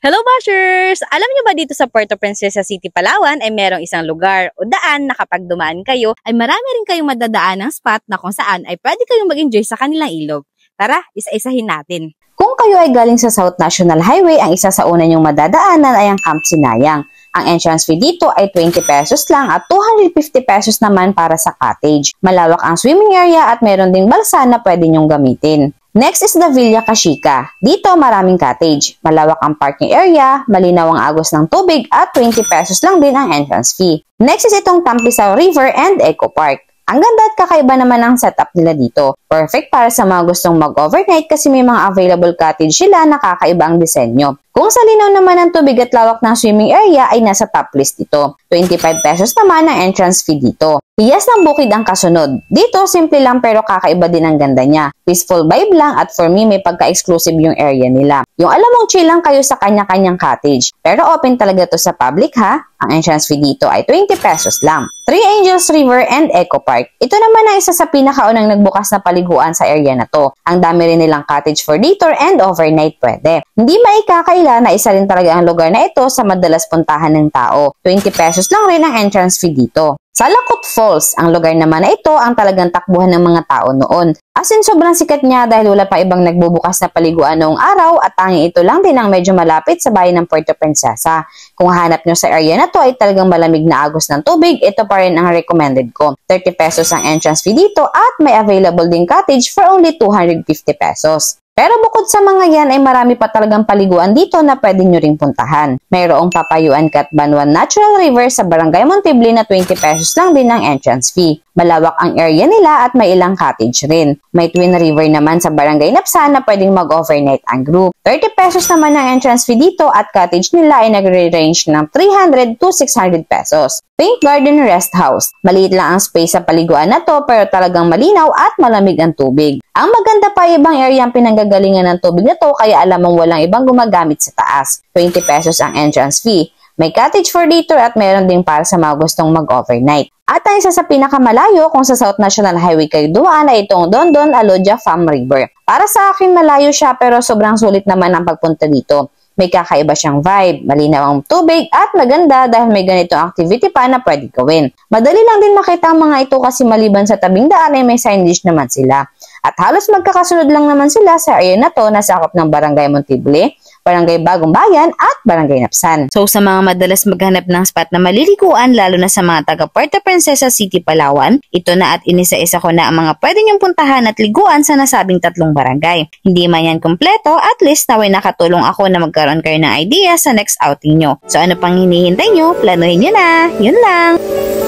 Hello bashers! Alam niyo ba dito sa Puerto Princesa City, Palawan ay merong isang lugar o daan na kapag dumaan kayo ay marami rin kayong madadaan ng spot na kung saan ay pwede kayong mag-enjoy sa kanilang ilog. Tara, isa-isahin natin. Kung kayo ay galing sa South National Highway, ang isa sa una niyong madadaanan ay ang Camp Sinayang. Ang entrance fee dito ay 20 pesos lang at 250 pesos naman para sa cottage. Malawak ang swimming area at meron ding balsa na pwede niyong gamitin. Next is the Villa Kashika. Dito maraming cottage, malawak ang parking area, malinaw ang agos ng tubig at 20 pesos lang din ang entrance fee. Next is itong Tampisaw River and Eco Park. Ang ganda at kakaiba naman ang setup nila dito. Perfect para sa mga gustong mag-overnight kasi may mga available cottage sila na kakaiba ang disenyo. Kung sa linaw naman ang tubig at lawak ng swimming area ay nasa top list ito. 25 pesos naman ang entrance fee dito. Hiyas ng bukid ang kasunod. Dito, simple lang pero kakaiba din ang ganda niya. Peaceful vibe lang at for me may pagka-exclusive yung area nila. Yung alam mong chill lang kayo sa kanya-kanyang cottage. Pero open talaga to sa public ha. Ang entrance fee dito ay 20 pesos lang. Three Angels River and Eco Park. Ito naman ang isa sa pinakaunang nagbukas na paliguan sa area na to. Ang dami rin nilang cottage for detour and overnight pwede. Hindi maikakaila na isa rin talaga ang lugar na ito sa madalas puntahan ng tao. 20 pesos lang rin ang entrance fee dito. Sa Lakot Falls, ang lugar naman na ito ang talagang takbuhan ng mga tao noon. As in, sobrang sikat niya dahil wala pa ibang nagbubukas na paliguan noong araw at tanging ito lang din ang medyo malapit sa bayan ng Puerto Princesa. Kung hanap nyo sa area na to ay talagang malamig na agos ng tubig, ito pa rin ang recommended ko. 30 pesos ang entrance fee dito at may available ding cottage for only 250 pesos. Pero bukod sa mga yan ay marami pa talagang paliguan dito na pwede nyo ring puntahan. Mayroong Papayuan Catbanwan Natural River sa Barangay Montebli na 20 pesos lang din ang entrance fee. Malawak ang area nila at may ilang cottage rin. May Twin River naman sa Barangay Napsa na pwedeng mag-overnight ang group. 30 pesos naman ang entrance fee dito at cottage nila ay nagre-range ng 300 to 600 pesos. Pink Garden Rest House. Maliit lang ang space sa paliguan na to pero talagang malinaw at malamig ang tubig. Ang maganda pa ibang area ang pinanggagalingan ng tubig na to kaya alam mong walang ibang gumagamit sa taas. 20 pesos ang entrance fee. May cottage for detour at meron din para sa mga gustong mag-overnight. At ang isa sa pinakamalayo kung sa South National Highway kayo dumaan ay itong Dondon Alodia Farm River. Para sa akin malayo siya pero sobrang sulit naman ang pagpunta dito. May kakaiba siyang vibe, malinaw ang tubig at maganda dahil may ganitong activity pa na pwede gawin. Madali lang din makita ang mga ito kasi maliban sa tabing daan ay may signage naman sila. At halos magkakasunod lang naman sila sa area na to na sakop ng Barangay Montebli, Barangay Bagong Bayan at Barangay Napsan. So sa mga madalas maghanap ng spot na malilikuan lalo na sa mga taga Puerto Princesa City, Palawan, ito na at inisa-isa ko na ang mga pwede niyong puntahan at liguan sa nasabing tatlong barangay. Hindi man yan kumpleto, at least naway nakatulong ako na magkaroon kayo ng idea sa next outing nyo. So ano pang hinihintay nyo? Planuhin nyo na! Yun lang!